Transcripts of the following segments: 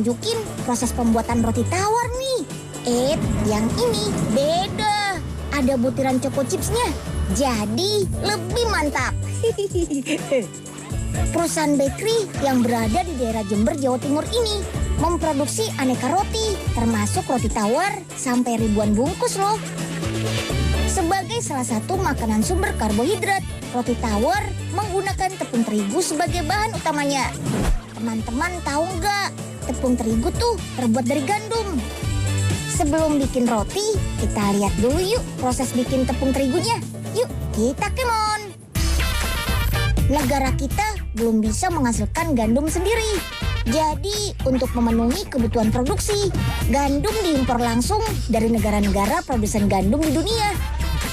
tunjukin proses pembuatan roti tawar nih. Yang ini beda. Ada butiran choco chipsnya. Jadi lebih mantap. Perusahaan bakery yang berada di daerah Jember, Jawa Timur ini memproduksi aneka roti, termasuk roti tawar sampai ribuan bungkus loh. Sebagai salah satu makanan sumber karbohidrat, roti tawar menggunakan tepung terigu sebagai bahan utamanya. Teman-teman tahu nggak, tepung terigu tuh terbuat dari gandum. Sebelum bikin roti, kita lihat dulu yuk proses bikin tepung terigunya. Yuk, kita kemon. Negara kita belum bisa menghasilkan gandum sendiri. Jadi, untuk memenuhi kebutuhan produksi, gandum diimpor langsung dari negara-negara produsen gandum di dunia.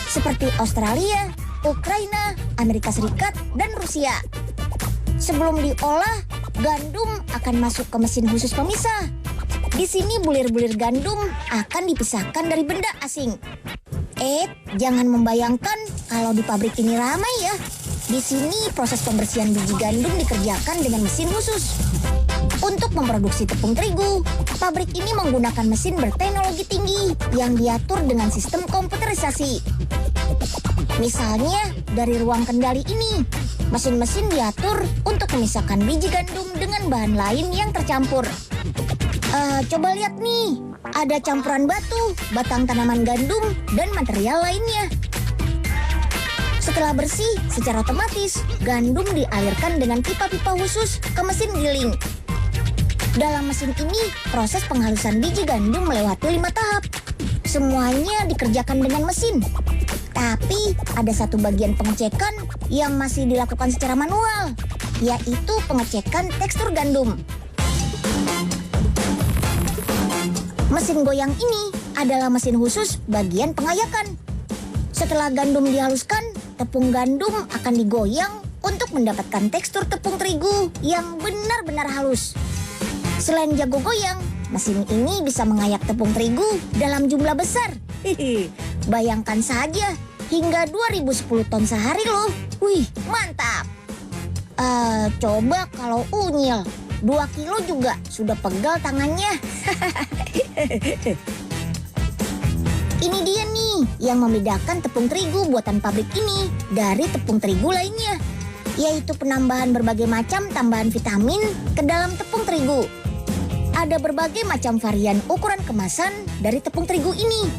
Seperti Australia, Ukraina, Amerika Serikat, dan Rusia. Sebelum diolah, gandum akan masuk ke mesin khusus pemisah. Di sini bulir-bulir gandum akan dipisahkan dari benda asing. Jangan membayangkan kalau di pabrik ini ramai ya. Di sini proses pembersihan biji gandum dikerjakan dengan mesin khusus. Untuk memproduksi tepung terigu, pabrik ini menggunakan mesin berteknologi tinggi yang diatur dengan sistem komputerisasi. Misalnya, dari ruang kendali ini, mesin-mesin diatur untuk memisahkan biji gandum dengan bahan lain yang tercampur. Coba lihat nih, ada campuran batu, batang tanaman gandum, dan material lainnya. Setelah bersih, secara otomatis, gandum dialirkan dengan pipa-pipa khusus ke mesin giling. Dalam mesin ini, proses penghalusan biji gandum melewati 5 tahap. Semuanya dikerjakan dengan mesin. Tapi, ada satu bagian pengecekan yang masih dilakukan secara manual, yaitu pengecekan tekstur gandum. Mesin goyang ini adalah mesin khusus bagian pengayakan. Setelah gandum dihaluskan, tepung gandum akan digoyang untuk mendapatkan tekstur tepung terigu yang benar-benar halus. Selain jago goyang, mesin ini bisa mengayak tepung terigu dalam jumlah besar. Bayangkan saja, hingga 2010 ton sehari loh. Wih, mantap. Coba kalau unyil, 2 kilo juga sudah pegal tangannya. Ini dia nih yang membedakan tepung terigu buatan pabrik ini dari tepung terigu lainnya, yaitu penambahan berbagai macam tambahan vitamin ke dalam tepung terigu. Ada berbagai macam varian ukuran kemasan dari tepung terigu ini.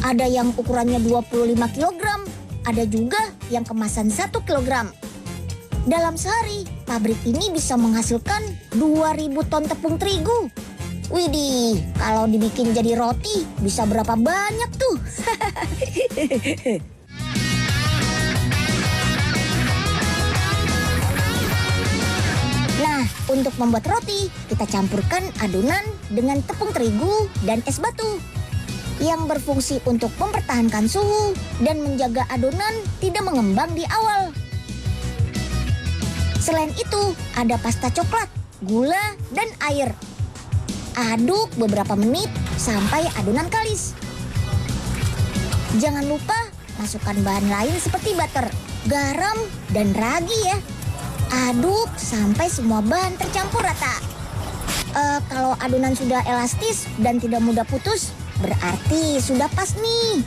Ada yang ukurannya 25 kg, ada juga yang kemasan 1 kg. Dalam sehari, pabrik ini bisa menghasilkan 2.000 ton tepung terigu. Widih, kalau dibikin jadi roti bisa berapa banyak tuh? Nah, untuk membuat roti, kita campurkan adonan dengan tepung terigu dan es batu yang berfungsi untuk mempertahankan suhu dan menjaga adonan tidak mengembang di awal. Selain itu, ada pasta coklat, gula, dan air. Aduk beberapa menit sampai adonan kalis. Jangan lupa masukkan bahan lain seperti butter, garam, dan ragi ya. Aduk sampai semua bahan tercampur rata. Kalau adonan sudah elastis dan tidak mudah putus, berarti sudah pas nih.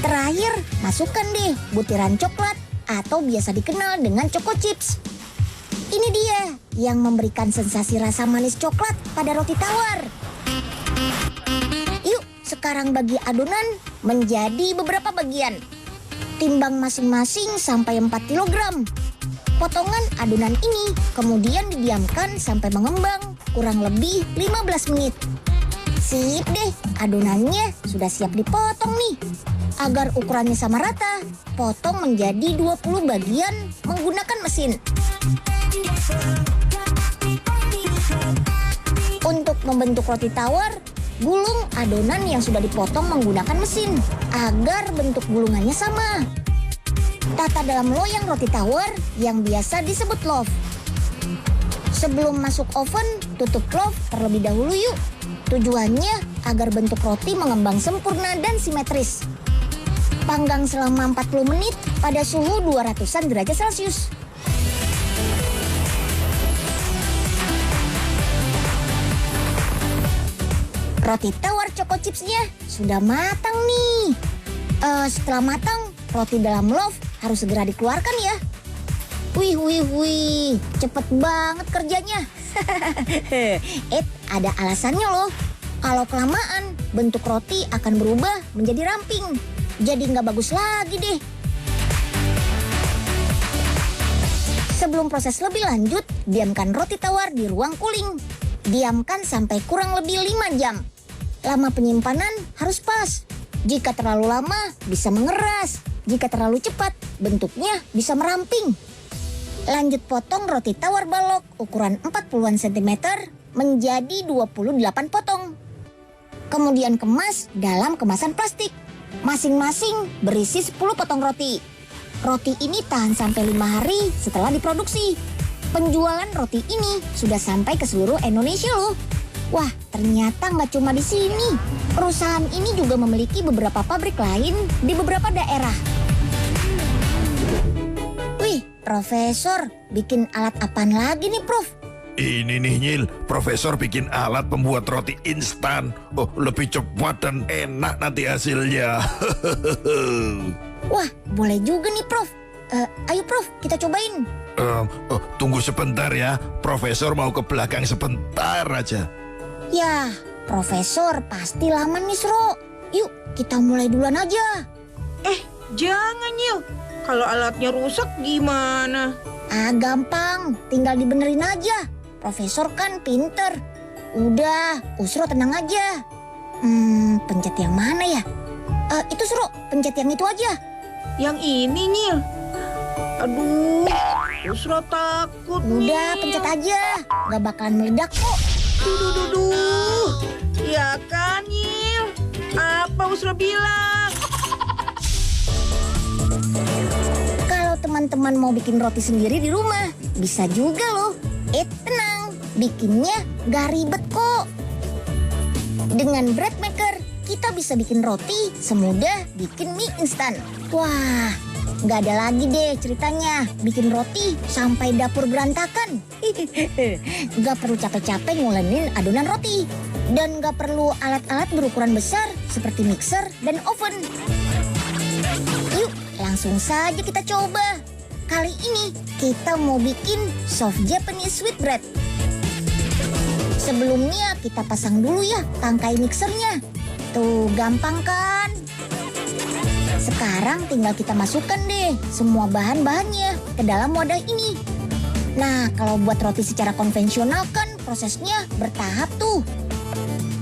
Terakhir, masukkan deh butiran coklat atau biasa dikenal dengan choco chips. Ini dia yang memberikan sensasi rasa manis coklat pada roti tawar. Yuk, sekarang bagi adonan menjadi beberapa bagian. Timbang masing-masing sampai 4 kg. Potongan adonan ini kemudian didiamkan sampai mengembang kurang lebih 15 menit. Sip deh, adonannya sudah siap dipotong nih. Agar ukurannya sama rata, potong menjadi 20 bagian menggunakan mesin. Untuk membentuk roti tawar, gulung adonan yang sudah dipotong menggunakan mesin agar bentuk gulungannya sama. Tata dalam loyang roti tawar yang biasa disebut loaf. Sebelum masuk oven, tutup loaf terlebih dahulu yuk. Tujuannya agar bentuk roti mengembang sempurna dan simetris. Panggang selama 40 menit pada suhu 200-an derajat Celcius. Roti tawar choco chipsnya sudah matang nih. Setelah matang, roti dalam loaf harus segera dikeluarkan ya. Wih, cepet banget kerjanya. Ada alasannya loh. Kalau kelamaan, bentuk roti akan berubah menjadi ramping. Jadi nggak bagus lagi deh. Sebelum proses lebih lanjut, diamkan roti tawar di ruang cooling. Diamkan sampai kurang lebih 5 jam. Lama penyimpanan harus pas. Jika terlalu lama, bisa mengeras. Jika terlalu cepat, bentuknya bisa meramping. Lanjut potong roti tawar balok ukuran 40-an cm menjadi 28 potong. Kemudian kemas dalam kemasan plastik. Masing-masing berisi 10 potong roti. Roti ini tahan sampai 5 hari setelah diproduksi. Penjualan roti ini sudah sampai ke seluruh Indonesia loh. Wah, ternyata nggak cuma di sini. Perusahaan ini juga memiliki beberapa pabrik lain di beberapa daerah. Wih, Profesor, bikin alat apaan lagi nih, Prof? Ini nih Nyil, Profesor bikin alat pembuat roti instan. Oh, lebih cepat dan enak nanti hasilnya. Wah, boleh juga nih, Prof. Ayo, Prof, kita cobain. Tunggu sebentar ya, Profesor mau ke belakang sebentar aja. Yah, Profesor pasti lama nih, Sro. Yuk, kita mulai duluan aja. Jangan Nyil, kalau alatnya rusak gimana? Gampang, tinggal dibenerin aja. Profesor kan pinter. Udah, Usro tenang aja. Pencet yang mana ya? Itu Sro, pencet yang itu aja. Yang ini Nyil. Aduh, Usra takut nih. Udah, pencet aja. Gak bakalan meledak kok. Duh. Ya kan Nyil? Apa Usra bilang? Kalau teman-teman mau bikin roti sendiri di rumah, bisa juga loh. Tenang, bikinnya gak ribet kok. Dengan bread maker, kita bisa bikin roti semudah bikin mie instan. Wah, gak ada lagi deh ceritanya bikin roti sampai dapur berantakan. Gak perlu capek-capek ngulenin adonan roti. Dan gak perlu alat-alat berukuran besar seperti mixer dan oven. Yuk, langsung saja kita coba. Kali ini kita mau bikin soft Japanese sweetbread. Sebelumnya kita pasang dulu ya tangkai mixernya. Tuh, gampang kan? Sekarang tinggal kita masukkan deh semua bahan-bahannya ke dalam wadah ini. Nah, kalau buat roti secara konvensional kan prosesnya bertahap tuh.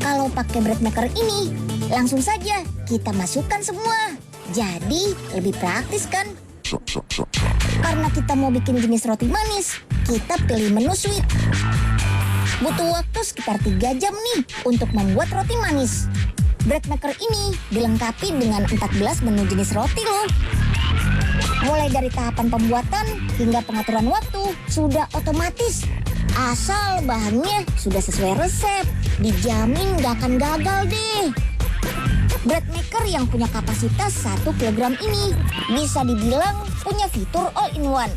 Kalau pakai bread maker ini, langsung saja kita masukkan semua. Jadi lebih praktis kan? Karena kita mau bikin jenis roti manis, kita pilih menu sweet. Butuh waktu sekitar 3 jam nih untuk membuat roti manis. Bread maker ini dilengkapi dengan 14 menu jenis roti loh. Mulai dari tahapan pembuatan hingga pengaturan waktu sudah otomatis. Asal bahannya sudah sesuai resep, dijamin gak akan gagal deh. Bread maker yang punya kapasitas 1 kg ini bisa dibilang punya fitur all-in-one.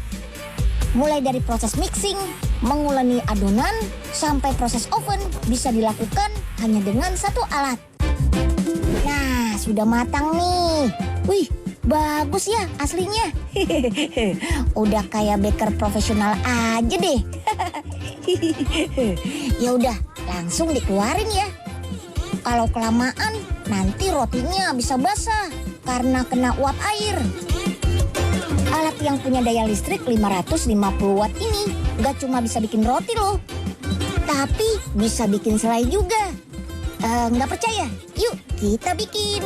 Mulai dari proses mixing, menguleni adonan, sampai proses oven bisa dilakukan hanya dengan 1 alat. Nah, sudah matang nih. Wih, bagus ya aslinya. Udah kayak baker profesional aja deh. Ya udah, langsung dikeluarin ya. Kalau kelamaan, nanti rotinya bisa basah karena kena uap air. Alat yang punya daya listrik 550 watt ini gak cuma bisa bikin roti loh, tapi bisa bikin selai juga. Nggak percaya? Yuk kita bikin.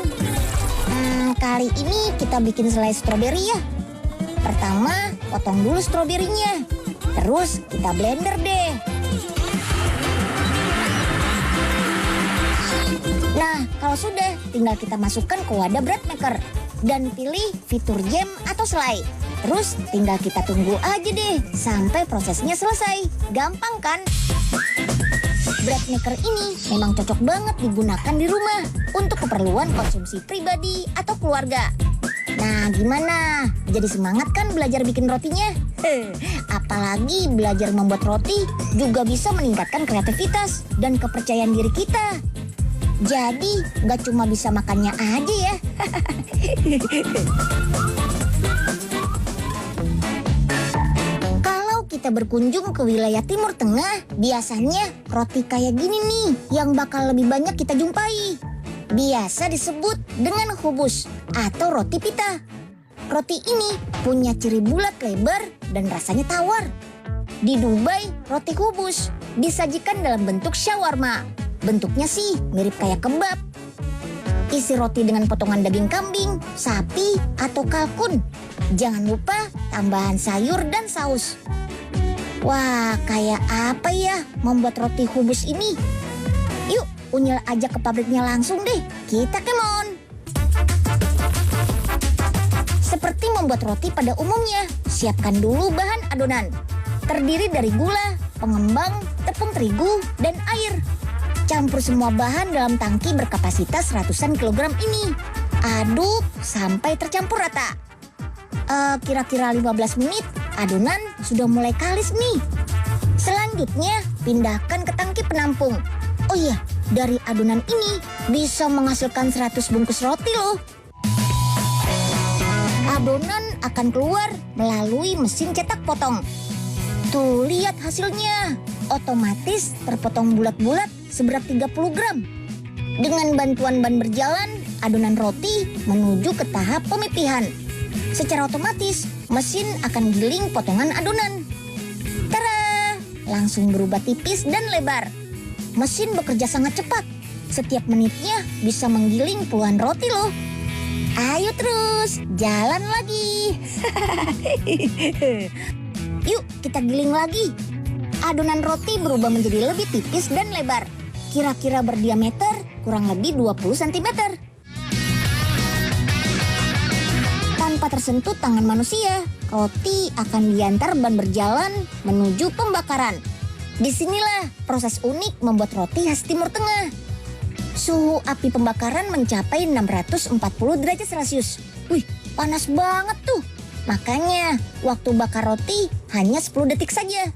Kali ini kita bikin selai stroberi ya. Pertama, potong dulu stroberinya. Terus kita blender deh. Nah, kalau sudah, tinggal kita masukkan ke wadah bread maker dan pilih fitur jam atau selai. Terus tinggal kita tunggu aja deh sampai prosesnya selesai. Gampang kan? Bread maker ini memang cocok banget digunakan di rumah untuk keperluan konsumsi pribadi atau keluarga. Nah, gimana? Jadi semangat kan belajar bikin rotinya? Apalagi belajar membuat roti juga bisa meningkatkan kreativitas dan kepercayaan diri kita. Jadi nggak cuma bisa makannya aja ya. Kalau kita berkunjung ke wilayah Timur Tengah, biasanya roti kayak gini nih yang bakal lebih banyak kita jumpai. Biasa disebut dengan hubus atau roti pita. Roti ini punya ciri bulat lebar dan rasanya tawar. Di Dubai, roti hubus disajikan dalam bentuk shawarma. Bentuknya sih mirip kayak kebab. Isi roti dengan potongan daging kambing, sapi, atau kalkun. Jangan lupa tambahan sayur dan saus. Wah, kayak apa ya membuat roti hubus ini? Yuk, Unyil ajak ke pabriknya langsung deh. Kita kemon. Seperti membuat roti pada umumnya, siapkan dulu bahan adonan. Terdiri dari gula, pengembang, tepung terigu, dan air. Campur semua bahan dalam tangki berkapasitas ratusan kilogram ini. Aduk sampai tercampur rata. Kira-kira 15 menit, adonan sudah mulai kalis nih. Selanjutnya, pindahkan ke tangki penampung. Oh iya, dari adonan ini bisa menghasilkan 100 bungkus roti loh. Adonan akan keluar melalui mesin cetak potong. Tuh, lihat hasilnya. Otomatis terpotong bulat-bulat seberat 30 gram. Dengan bantuan ban berjalan, adonan roti menuju ke tahap pemipihan. Secara otomatis, mesin akan giling potongan adonan. Tara! Langsung berubah tipis dan lebar. Mesin bekerja sangat cepat. Setiap menitnya bisa menggiling puluhan roti loh. Ayo terus, jalan lagi. Yuk, kita giling lagi. Adonan roti berubah menjadi lebih tipis dan lebar. Kira-kira berdiameter kurang lebih 20 cm. Tanpa tersentuh tangan manusia, roti akan diantar ban berjalan menuju pembakaran. Disinilah proses unik membuat roti khas Timur Tengah. Suhu api pembakaran mencapai 640 derajat Celcius. Wih, panas banget tuh. Makanya, waktu bakar roti hanya 10 detik saja.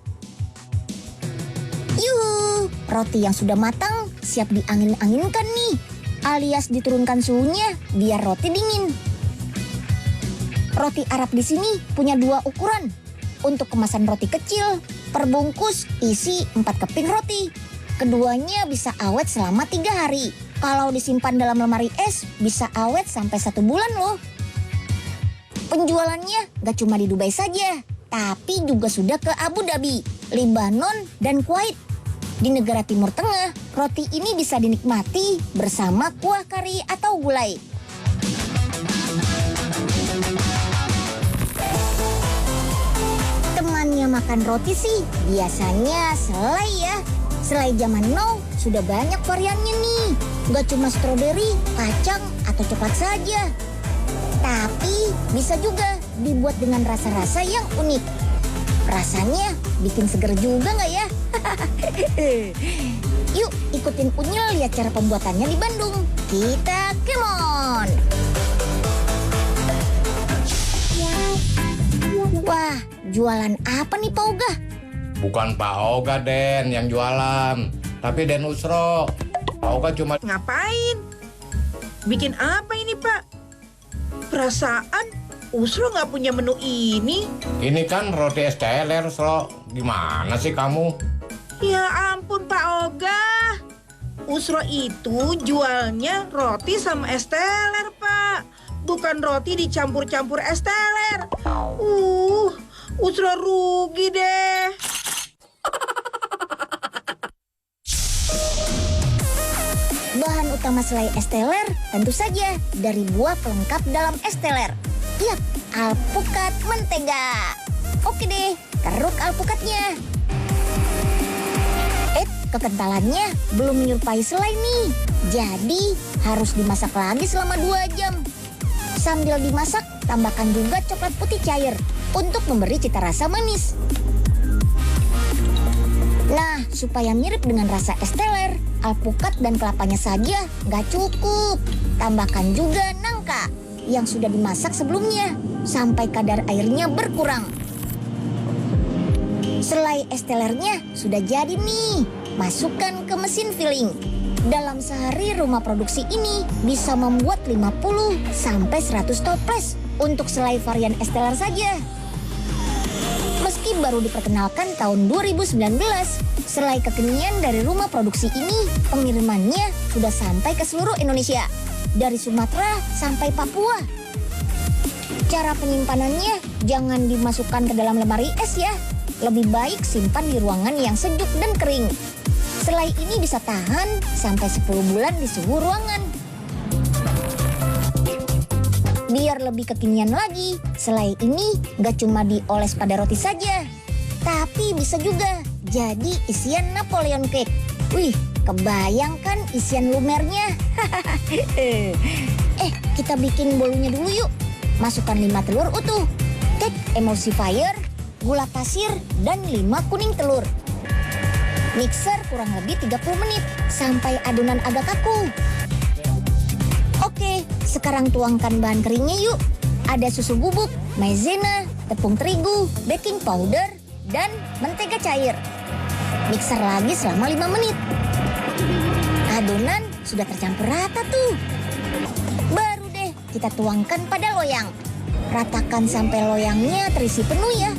Yuhu, roti yang sudah matang siap diangin-anginkan nih. Alias diturunkan suhunya biar roti dingin. Roti Arab di sini punya 2 ukuran. Untuk kemasan roti kecil, per bungkus isi 4 keping roti. Keduanya bisa awet selama 3 hari. Kalau disimpan dalam lemari es, bisa awet sampai 1 bulan loh. Penjualannya gak cuma di Dubai saja, tapi juga sudah ke Abu Dhabi, Lebanon, dan Kuwait. Di negara Timur Tengah, roti ini bisa dinikmati bersama kuah kari atau gulai. Temannya makan roti sih biasanya selai ya. Selai zaman now sudah banyak variannya nih. Gak cuma stroberi, kacang, atau coklat saja. Tapi bisa juga dibuat dengan rasa-rasa yang unik. Rasanya bikin seger juga nggak ya? Yuk ikutin Unyil lihat cara pembuatannya di Bandung. Kita kemon! Wah, jualan apa nih Pak Oga? Bukan Pak Oga, Den, yang jualan. Tapi Den Usro. Pak Oga cuma... Ngapain? Bikin apa ini, Pak? Perasaan Usro nggak punya menu ini. Ini kan roti es teler, Usro. Gimana sih kamu? Ya ampun, Pak Oga. Usro itu jualnya roti sama es teler, Pak. Bukan roti dicampur-campur es teler. Usro rugi deh. Bahan utama selai es teler tentu saja dari buah pelengkap dalam es teler. Yap, alpukat mentega. Oke deh, keruk alpukatnya. Kekentalannya belum menyerupai selai nih. Jadi harus dimasak lagi selama 2 jam. Sambil dimasak, tambahkan juga coklat putih cair untuk memberi cita rasa manis. Nah, supaya mirip dengan rasa es teler, alpukat dan kelapanya saja nggak cukup. Tambahkan juga nangka yang sudah dimasak sebelumnya sampai kadar airnya berkurang. Selai es telernya sudah jadi nih. Masukkan ke mesin filling. Dalam sehari rumah produksi ini bisa membuat 50 sampai 100 toples untuk selai varian Esteller saja. Meski baru diperkenalkan tahun 2019, selai kekinian dari rumah produksi ini pengirimannya sudah sampai ke seluruh Indonesia, dari Sumatera sampai Papua. Cara penyimpanannya jangan dimasukkan ke dalam lemari es ya. Lebih baik simpan di ruangan yang sejuk dan kering. Selai ini bisa tahan sampai 10 bulan di suhu ruangan. Biar lebih kekinian lagi, selai ini nggak cuma dioles pada roti saja, tapi bisa juga jadi isian Napoleon cake. Wih, kebayangkan isian lumernya. Kita bikin bolunya dulu yuk. Masukkan 5 telur utuh, cake emulsifier, gula pasir, dan 5 kuning telur. Mixer kurang lebih 30 menit sampai adonan agak kaku. Oke, sekarang tuangkan bahan keringnya yuk. Ada susu bubuk, maizena, tepung terigu, baking powder, dan mentega cair. Mixer lagi selama 5 menit. Adonan sudah tercampur rata tuh. Baru deh kita tuangkan pada loyang. Ratakan sampai loyangnya terisi penuh ya.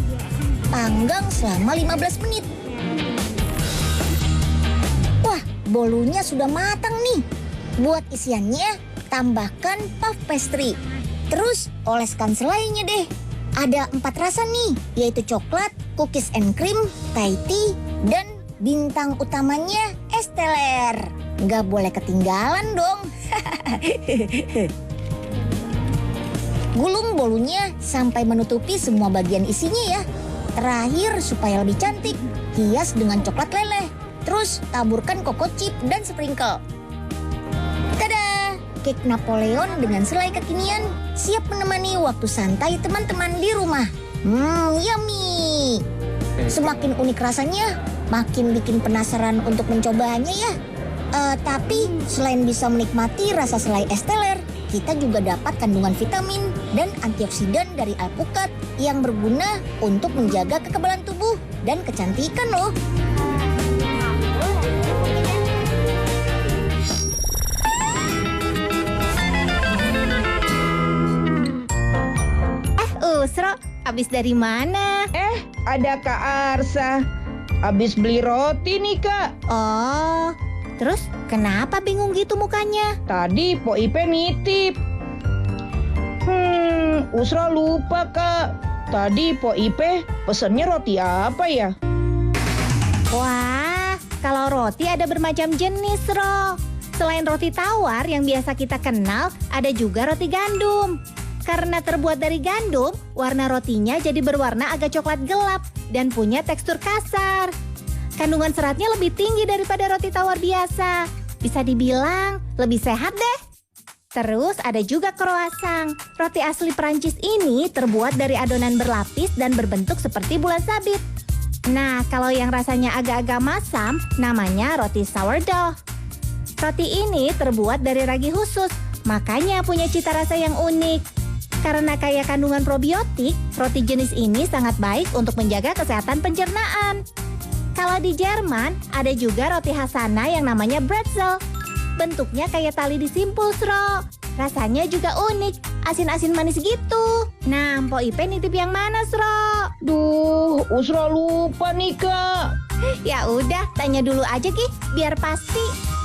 Panggang selama 15 menit. Wah, bolunya sudah matang nih. Buat isiannya, tambahkan puff pastry. Terus oleskan selainya deh. Ada 4 rasa nih, yaitu coklat, cookies and cream, Thai tea, dan bintang utamanya Esteller. Nggak boleh ketinggalan dong. Gulung bolunya sampai menutupi semua bagian isinya ya. Terakhir, supaya lebih cantik, hias dengan coklat leleh. Terus taburkan koko chip dan sprinkle. Tada! Cake Napoleon dengan selai kekinian siap menemani waktu santai teman-teman di rumah. Yummy! Semakin unik rasanya, makin bikin penasaran untuk mencobanya ya. Tapi selain bisa menikmati rasa selai Esteller, kita juga dapat kandungan vitamin dan antioksidan dari alpukat yang berguna untuk menjaga kekebalan tubuh dan kecantikan loh. Usro, habis dari mana? Ada Kak Arsa. Habis beli roti nih, Kak. Oh, terus kenapa bingung gitu mukanya? Tadi Po Ipe nitip. Usra lupa, Kak. Tadi Po Ipe pesennya roti apa ya? Wah, kalau roti ada bermacam jenis, Ro. Selain roti tawar yang biasa kita kenal, ada juga roti gandum. Karena terbuat dari gandum, warna rotinya jadi berwarna agak coklat gelap dan punya tekstur kasar. Kandungan seratnya lebih tinggi daripada roti tawar biasa. Bisa dibilang lebih sehat deh. Terus ada juga croissant. Roti asli Prancis ini terbuat dari adonan berlapis dan berbentuk seperti bulan sabit. Nah, kalau yang rasanya agak-agak masam, namanya roti sourdough. Roti ini terbuat dari ragi khusus, makanya punya cita rasa yang unik. Karena kaya kandungan probiotik, roti jenis ini sangat baik untuk menjaga kesehatan pencernaan. Kalau di Jerman, ada juga roti Hasana yang namanya bretzel. Bentuknya kayak tali disimpul, Sro. Rasanya juga unik, asin-asin manis gitu. Nah, Mpok Ipe nitip yang mana, Sro? Duh, Usra lupa nih, Kak. Ya udah, tanya dulu aja, Ki, biar pasti.